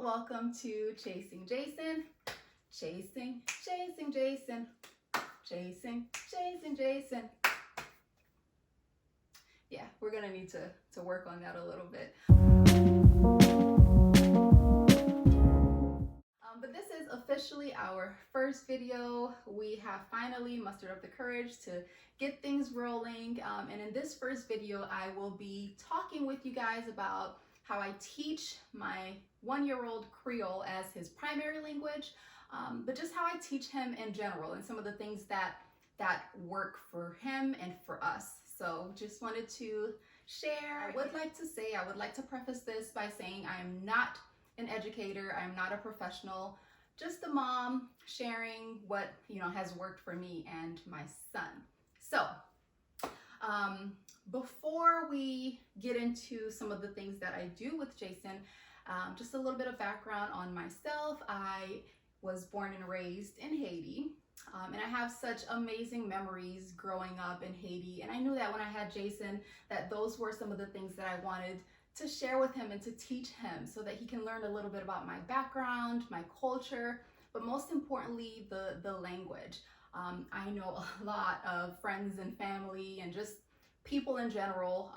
welcome to Chasing Jason. Chasing Jason. Chasing Jason. Yeah, we're gonna need to work on that a little bit. But this is officially our first video. We have finally mustered up the courage to get things rolling. And in this first video, I will be talking with you guys about how I teach my one-year-old Creole as his primary language, but just how I teach him in general and some of the things that work for him and for us. So just wanted to share. I would like to preface this by saying I am not an educator. I'm not a professional, just a mom sharing what has worked for me and my son. So before we get into some of the things that I do with Jason, just a little bit of background on myself. I was born and raised in Haiti, and I have such amazing memories growing up in Haiti. And I knew that when I had Jason, that those were some of the things that I wanted to share with him and to teach him so that he can learn a little bit about my background, my culture, but most importantly, the language. I know a lot of friends and family and just people in general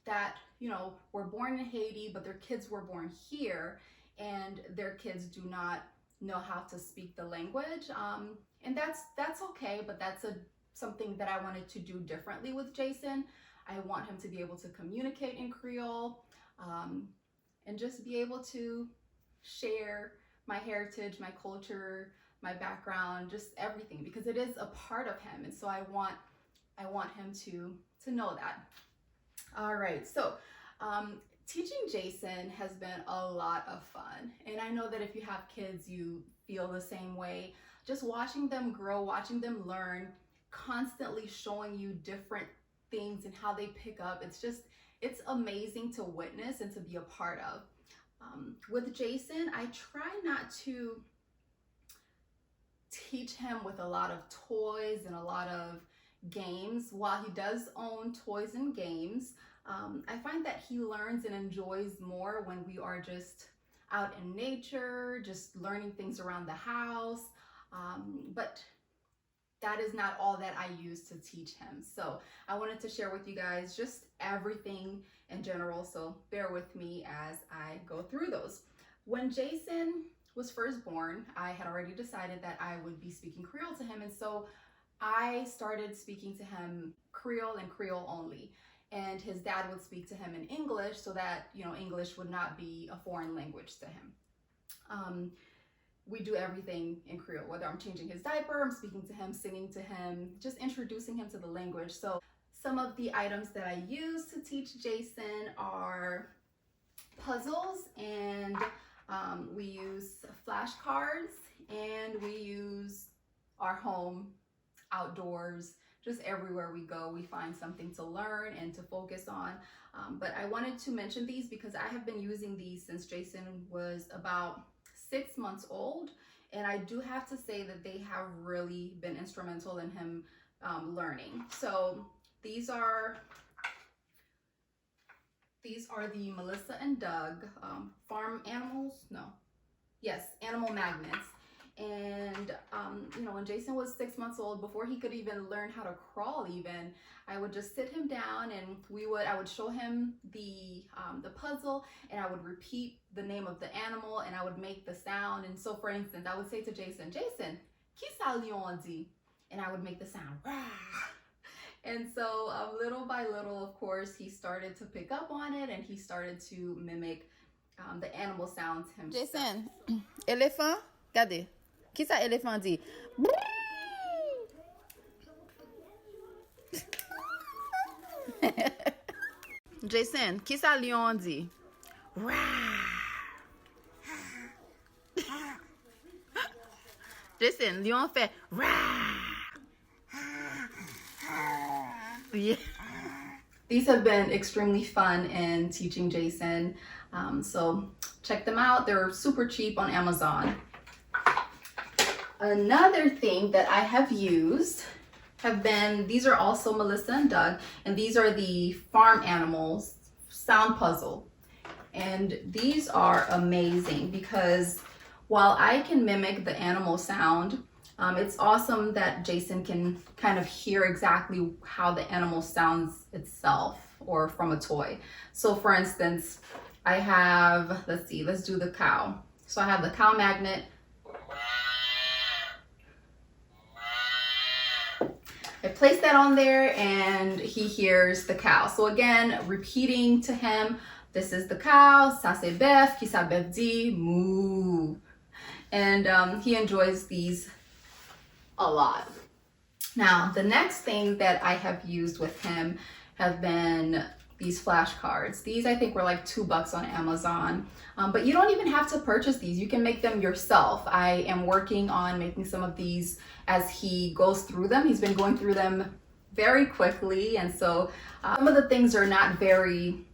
that were born in Haiti, but their kids were born here and their kids do not know how to speak the language. And that's okay, but that's something that I wanted to do differently with Jason. I want him to be able to communicate in Creole, and just be able to share my heritage, my culture, my background, just everything, because it is a part of him. And so I want him to know that. All right, so teaching Jason has been a lot of fun. And I know that if you have kids, you feel the same way. Just watching them grow, watching them learn, constantly showing you different things and how they pick up. It's amazing to witness and to be a part of. With Jason, I try not to teach him with a lot of toys and a lot of games. While he does own toys and games, I find that he learns and enjoys more when we are just out in nature, just learning things around the house. But that is not all that I use to teach him. So I wanted to share with you guys just everything in general. So bear with me as I go through those. When Jason was first born, I had already decided that I would be speaking Creole to him. And so I started speaking to him Creole and Creole only. And his dad would speak to him in English so that, English would not be a foreign language to him. We do everything in Creole, whether I'm changing his diaper, I'm speaking to him, singing to him, just introducing him to the language. So some of the items that I use to teach Jason are puzzles, and we use flashcards, and we use our home, outdoors, just everywhere we go, we find something to learn and to focus on. But I wanted to mention these because I have been using these since Jason was about 6 months old, and I do have to say that they have really been instrumental in him learning. So these are the Melissa and Doug farm animals. Animal magnets. And when Jason was 6 months old, before he could even learn how to crawl even, I would just sit him down and I would show him the puzzle, and I would repeat the name of the animal, and I would make the sound. And so for instance, I would say to Jason, qui sa lion dit? And I would make the sound, rah! And so little by little, of course, he started to pick up on it, and he started to mimic the animal sounds himself. Jason, éléphant, regardez. Qui ça éléphant dit? Jason, qui ça lion dit? Jason, lion fait yeah. These have been extremely fun in teaching Jason. So check them out. They're super cheap on Amazon. Another thing that I have used these are also Melissa and Doug, and these are the farm animals sound puzzle. And these are amazing because while I can mimic the animal sound, it's awesome that Jason can kind of hear exactly how the animal sounds itself or from a toy. So for instance, I have, let's do the cow. So I have the cow magnet. I place that on there and he hears the cow. So again, repeating to him, this is the cow, ça c'est bœuf, qui ça bœuf dit, moo. And he enjoys these a lot. Now, the next thing that I have used with him have been these flashcards. These I think were like $2 on Amazon, but you don't even have to purchase these. You can make them yourself. I am working on making some of these as he goes through them. He's been going through them very quickly, and so some of the things are not very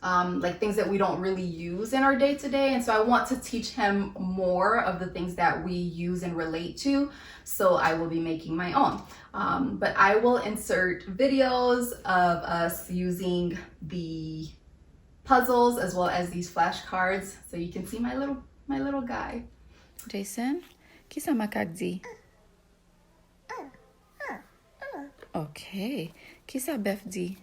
like things that we don't really use in our day-to-day, and so I want to teach him more of the things that we use and relate to, so I will be making my own. But I will insert videos of us using the puzzles as well as these flashcards so you can see my little guy. Jason, qui ça macaque dit? Ok. Qui ça bœuf dit?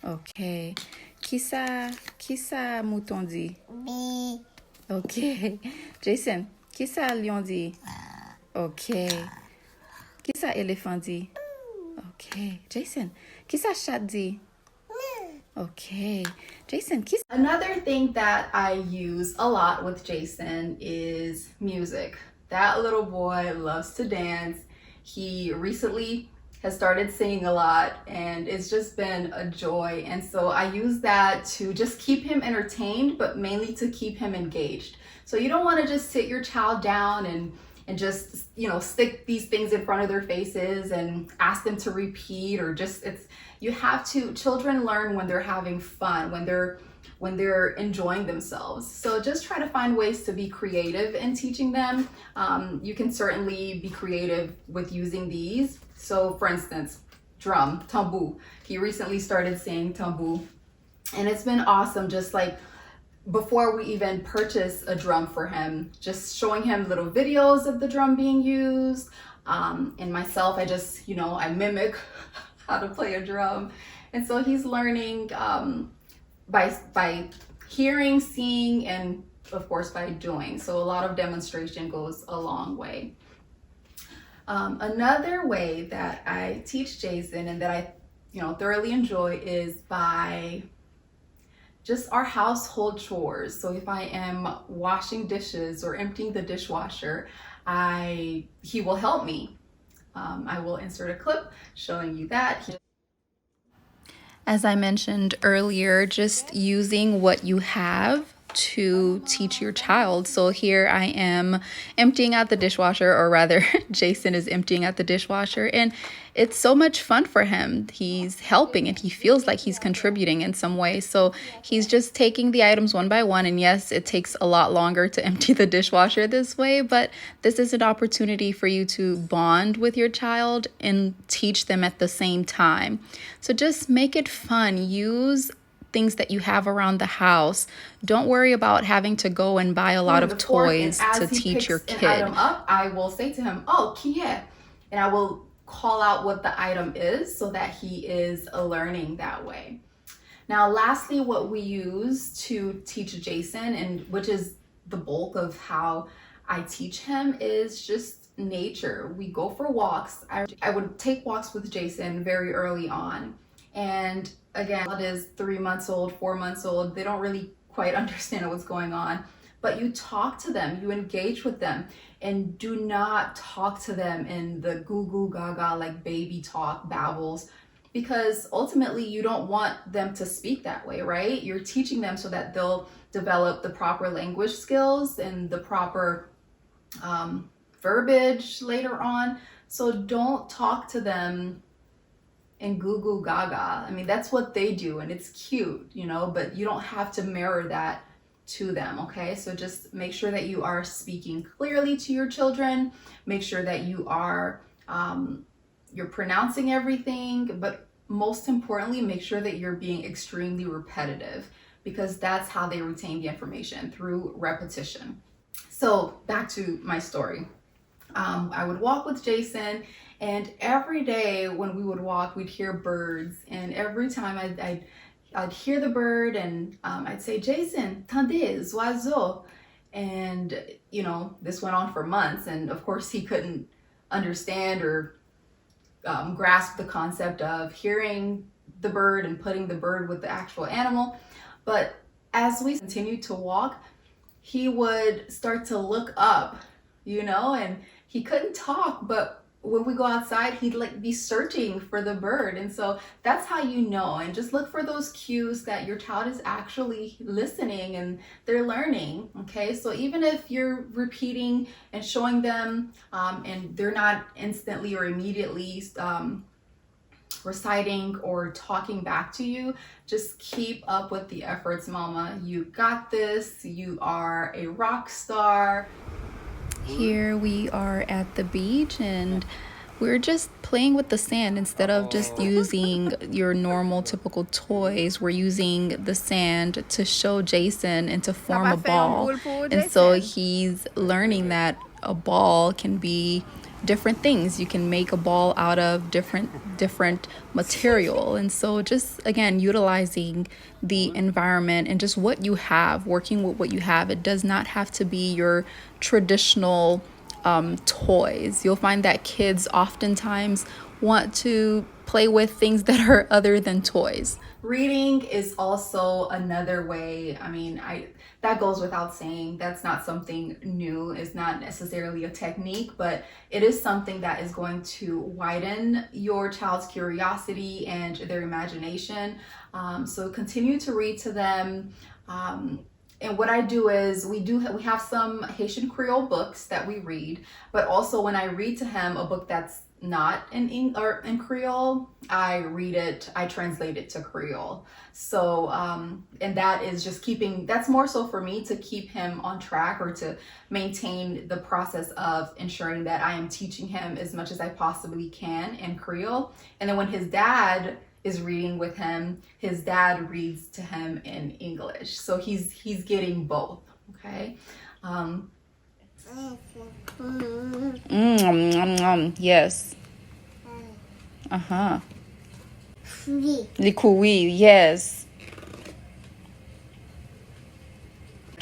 Ok. Qui ça mouton dit? Ok. Jason, qui ça lion dit? Ok. Qui ça éléphant dit? Ok. Jason, qui ça chat dit? Okay. Jason, kiss. Another thing that I use a lot with Jason is music. That little boy loves to dance. He recently has started singing a lot and it's just been a joy. And so I use that to just keep him entertained, but mainly to keep him engaged. So you don't want to just sit your child down and just, you know, stick these things in front of their faces and ask them to repeat, or just, you have to, children learn when they're having fun, when they're enjoying themselves. So just try to find ways to be creative in teaching them. You can certainly be creative with using these. So for instance, drum, tambour. He recently started saying tambour, and it's been awesome. Just like before we even purchase a drum for him, just showing him little videos of the drum being used. And myself, I just, you know, I mimic how to play a drum. And so he's learning by hearing, seeing, and of course by doing. So a lot of demonstration goes a long way. Another way that I teach Jason and that I, you know, thoroughly enjoy is by just our household chores. So if I am washing dishes or emptying the dishwasher, he will help me. I will insert a clip showing you that. As I mentioned earlier, just using what you have to teach your child. So here I am emptying out the dishwasher, or rather Jason is emptying out the dishwasher, and it's so much fun for him. He's helping and he feels like he's contributing in some way. So he's just taking the items one by one, and yes, it takes a lot longer to empty the dishwasher this way, but this is an opportunity for you to bond with your child and teach them at the same time. So just make it fun. Use things that you have around the house. Don't worry about having to go and buy a lot of toys to teach your kid. Item up, I will say to him, "Oh, kie," and I will call out what the item is so that he is learning that way. Now, lastly, what we use to teach Jason, and which is the bulk of how I teach him, is just nature. We go for walks. I would take walks with Jason very early on. And again, it is 3 months old, 4 months old. They don't really quite understand what's going on, but you talk to them, you engage with them, and do not talk to them in the goo goo gaga, like baby talk, babbles, because ultimately you don't want them to speak that way, right? You're teaching them so that they'll develop the proper language skills and the proper verbiage later on. So don't talk to them and goo goo gaga. I mean, that's what they do and it's cute, you know, but you don't have to mirror that to them, okay? So just make sure that you are speaking clearly to your children. Make sure that you are, you're pronouncing everything, but most importantly, make sure that you're being extremely repetitive. because that's how they retain the information, through repetition. So back to my story. I would walk with Jason, and every day when we would walk, we'd hear birds, and every time I'd hear the bird, and I'd say, Jason, tendez, oiseau. And, you know, this went on for months, and of course he couldn't understand or grasp the concept of hearing the bird and putting the bird with the actual animal. But as we continued to walk, he would start to look up, you know, and he couldn't talk, but when we go outside, he'd like be searching for the bird. And so that's how you know. And just look for those cues that your child is actually listening and they're learning. Okay, so even if you're repeating and showing them and they're not instantly or immediately reciting or talking back to you, just keep up with the efforts, mama. You got this. You are a rock star. Here we are at the beach, and we're just playing with the sand. Instead of just using your normal typical toys, we're using the sand to show Jason and to form a ball. And so he's learning that a ball can be different things. You can make a ball out of different material. And so just again utilizing the environment and just what you have, working with what you have. It does not have to be your traditional toys. You'll find that kids oftentimes want to play with things that are other than toys. Reading is also another way. I mean, that goes without saying. That's not something new. It's not necessarily a technique, but it is something that is going to widen your child's curiosity and their imagination. So continue to read to them. And what I do is we have some Haitian Creole books that we read, but also when I read to him a book that's not in Creole, I translate it to Creole. So and that is just that's more so for me to keep him on track, or to maintain the process of ensuring that I am teaching him as much as I possibly can in Creole. And then when his dad is reading with him, his dad reads to him in English. So he's getting both, okay? Yes. Uh-huh. Les couilles, yes.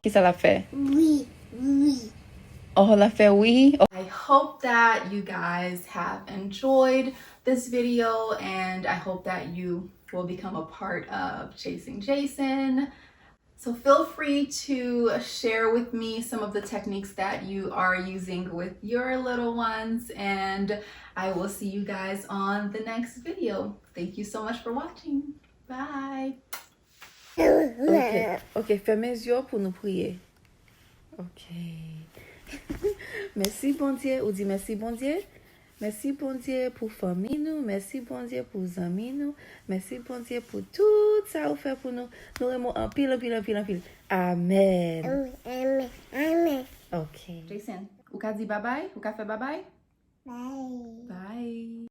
Qui ça l'a fait? Oui, oui. Oh, l'a fait oui? Oh. I hope that you guys have enjoyed this video, and I hope that you will become a part of Chasing Jason. So feel free to share with me some of the techniques that you are using with your little ones, and I will see you guys on the next video. Thank you so much for watching. Bye. Ok, fermez les yeux pour nous prier. Ok. Merci bon Dieu. Ou dit merci bon Dieu. Merci bon Dieu pour famille nous. Merci bon Dieu pour amis nous. Merci bon Dieu pour tout ça vous fait pour nous. Nous aimons en pile. Amen. Amen. Ok. Jason, ou ka di bye bye? Ou ka fe bye bye? Bye. Bye.